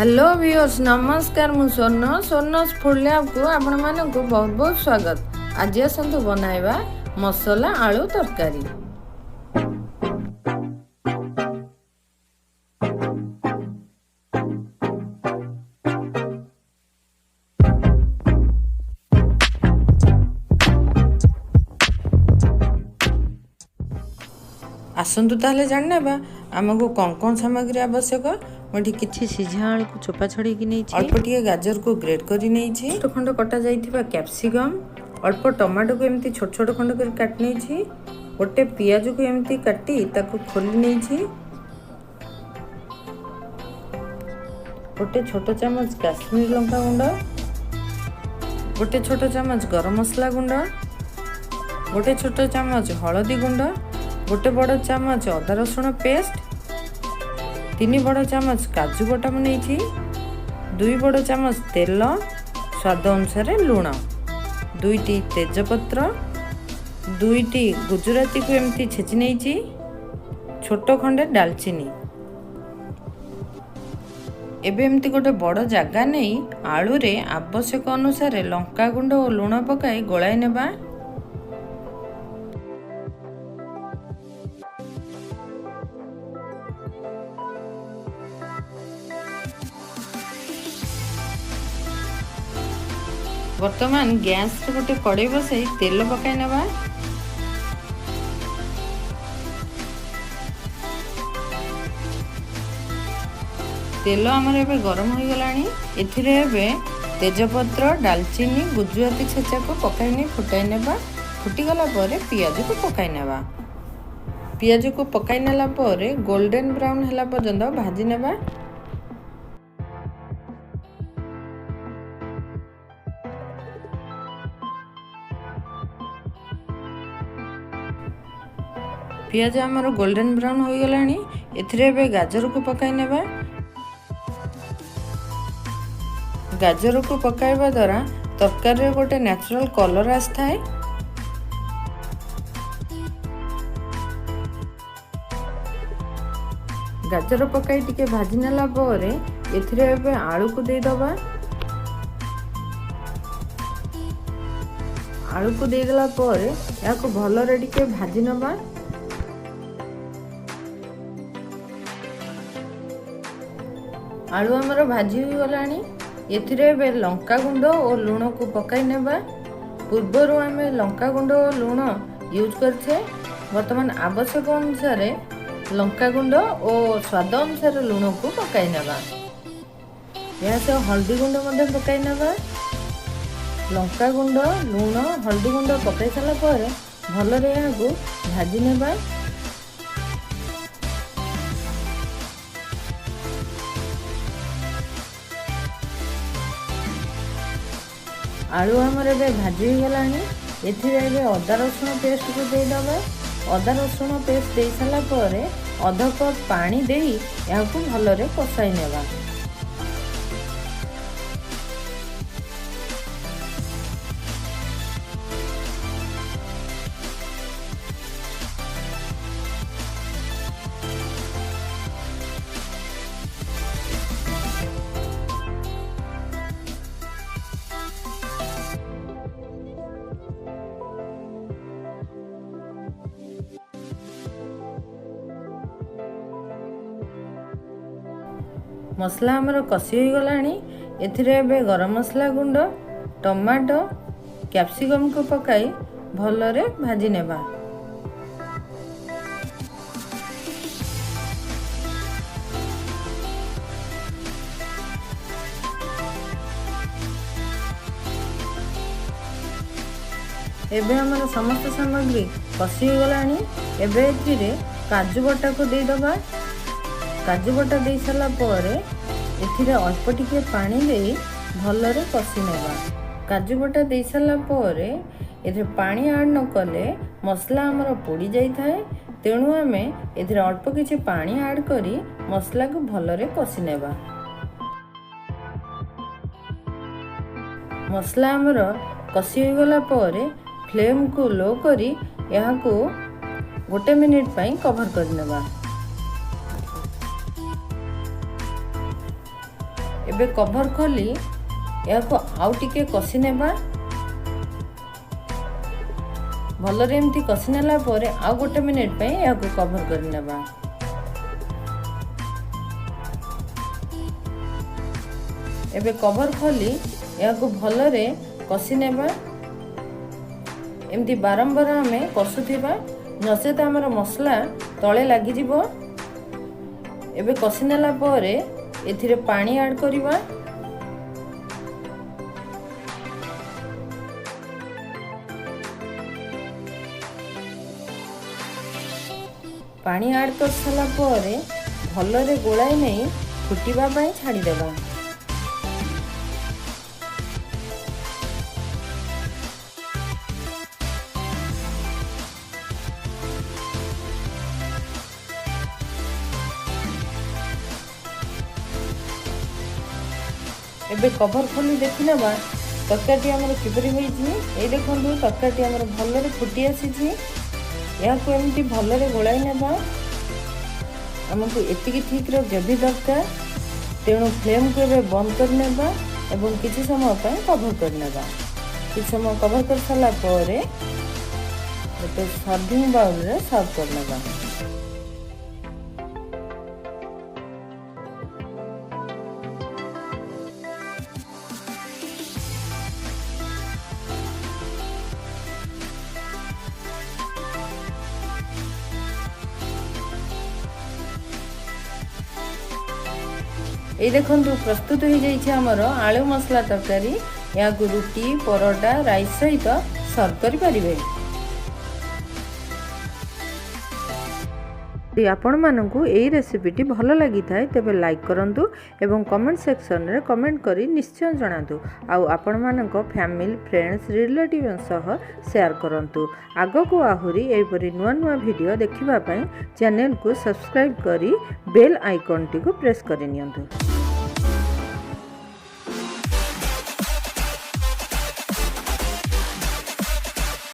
Hello viewers नमस्कार मु सोनस food lab को आपण मानक बहुत बहुत स्वागत। आज आसतु बनाइबा मसला आलू तरकारी। आसतु ताले जाननेबा आमको कौन कौन सामग्री आवश्यक। मुझे किछि सिझा आलू को चोपा छड़ी की नहीं अल्प टिके गाजर को ग्रेट करी नहीं छोट खंड कटा जाइथिबा कैप्सिकम अल्प टमाटो को एमती छोट छोट खंड कर काट नहीं छी। गोटे पियाज को एमती काटी ताको खोली नहीं छी। गोटे छोट चम्मच काश्मीर लंका गुंड, गोटे छोट चम्मच गरम मसला गुंड, गोटे छोट चम्मच हळदी गुंड, गोटे बड़ चम्मच अदा रसुण पेस्ट, 3 बड़ चम्मच काजू बटा नहीं, 2 बड़ चम्मच तेल, स्वाद अनुसार लुण, 2टी तेजपत्र, 2टी गुजराती को एमती छेची नहीं, छोट खंडे डालचीनी। एबे एमती गोटे बड़ जगह नहीं आलू रे आवश्यक अनुसार लंका गुंड और लुण पकाई गोलाई नेबा। वर्तमान गैस रे गोटे कड़ाई बसाई तेल पकाई नेबा। तेल आमर एबे गरम हो गलानी। एथिरे एबे तेजपत्र डालचीनी गुजराती छेचा को पकाई फुटाई नेबा। फुटी गला परे पियाज को पकाई नेबा। पियाज को पकाई नेला परे गोल्डन ब्राउन हला पर्यंत भाजी नेबा। पियाज आमर गोल्डन ब्राउन हो गलानी। एथिरे एबे गाजर को पकाई नेबा। गाजर को पकाइबा द्वारा तरकारी गोटे नेचुरल कलर आस्थाए। गाजर पकाई टिके भाजी नेला परे एथिरे एबे आलू को दे दबा। आलू को दे देला परे या को भलो रे टिके भाजी नबा। आलू हमर भाजी हो गलानी। एथिरे एबे लंका गुंड और लुण को पकाई नेबा। पूर्वरु आमे लंका गुंड और लुण यूज करछे। वर्तमान आवश्यक अनुसार लंका गुंड और स्वाद अनुसार लुण को पकाई नेबा। या से हल्दी गुंड मध्ये पकाई नेबा। लंका गुंड लुण हल्दी गुंड पकाई साला परे भलो रे या को भाजी नेबा। आलू हमर एबे भाजी हो गलानी। एथिरे एबे अदा रसुण पेस्ट को दे दबा। अदा रसुण पेस्ट दे साला परे आधा कप पानी देई या को भलो रे कसाई नेबा। मसला हमर कसी हो गलानी। एथिरे एबे गरम मसला गुंड टमाटो कैप्सिकम को पकाई भलो रे भाजी नेबा। एबे हमर समस्त सामग्री कसी हो गलानी। एबे एथिरे काजू बटा को दे दबा। काजू बटा दे साला परे एथिरे अल्प टिके पानी दे भलो रे कसी नेबा। काजू बटा दे साला परे एथिरे पानी ऐड न कले मसला हमर पोड़ी जाई थाए। तेणु आमे एथिरे अल्प किछि पानी ऐड करी मसला को भलो रे कसी नेबा। मसला हमर कसी हो गला परे फ्लेम को लो करी या को गोटे मिनिट पई कवर कर नेबा। एबे कभर खोली याको आउ टिके कसी नेबा। भलरे एमती कसी नेला परे आउ गोटे मिनिट पे याको कभर कर नेबा। एबे कभर खोली याको भलरे कसी नेबा। एमती बारंबार हमें कसुथिबा नसेत हमर मसला तळे लागि जिवो। एबे कसी नेला परे एथिरे पानी ऐड करिबा। पानी ऐड कर साला परे भलरे गोळाई नै फुटिबा पई छाडी देबा। एबे कभर खोली देखि नेबा तरकारी हमर किपरि होइछि। ए देखंतु तरकारी हमर भलरे फुटी आसीछि। याको एमती भलरे गोळाई नेबा। हमको एतिकी ठीक रे ग्रेवी दरकार तेणु फ्लेम को एबे बंद कर नेबा एवं किछि समय पय कभर कर नेबा। किछि समय कभर कर साला परे एते सर्विंग बाउल रे सर्व कर नेबा। ये देखंतु प्रस्तुत हो जाइए हमर आलू मसला तरकारी। या रुटी परोटा राइस सहित सर्व करि परिबे। यदि आपण मानकु एई रेसिपीटी भल लगी थाए तेबे लाइक करंतु एवं कमेंट सेक्शन रे कमेंट करी निश्चय जणातु। आउ आपण मानक फैमिली फ्रेंड्स रिलेटिव सह शेयर करंतु। आगो को आहुरी एपरि नुआ नुआ वीडियो देखिबा पई चैनल को सब्सक्राइब करी बेल आइकन टी को प्रेस करि नियंतु।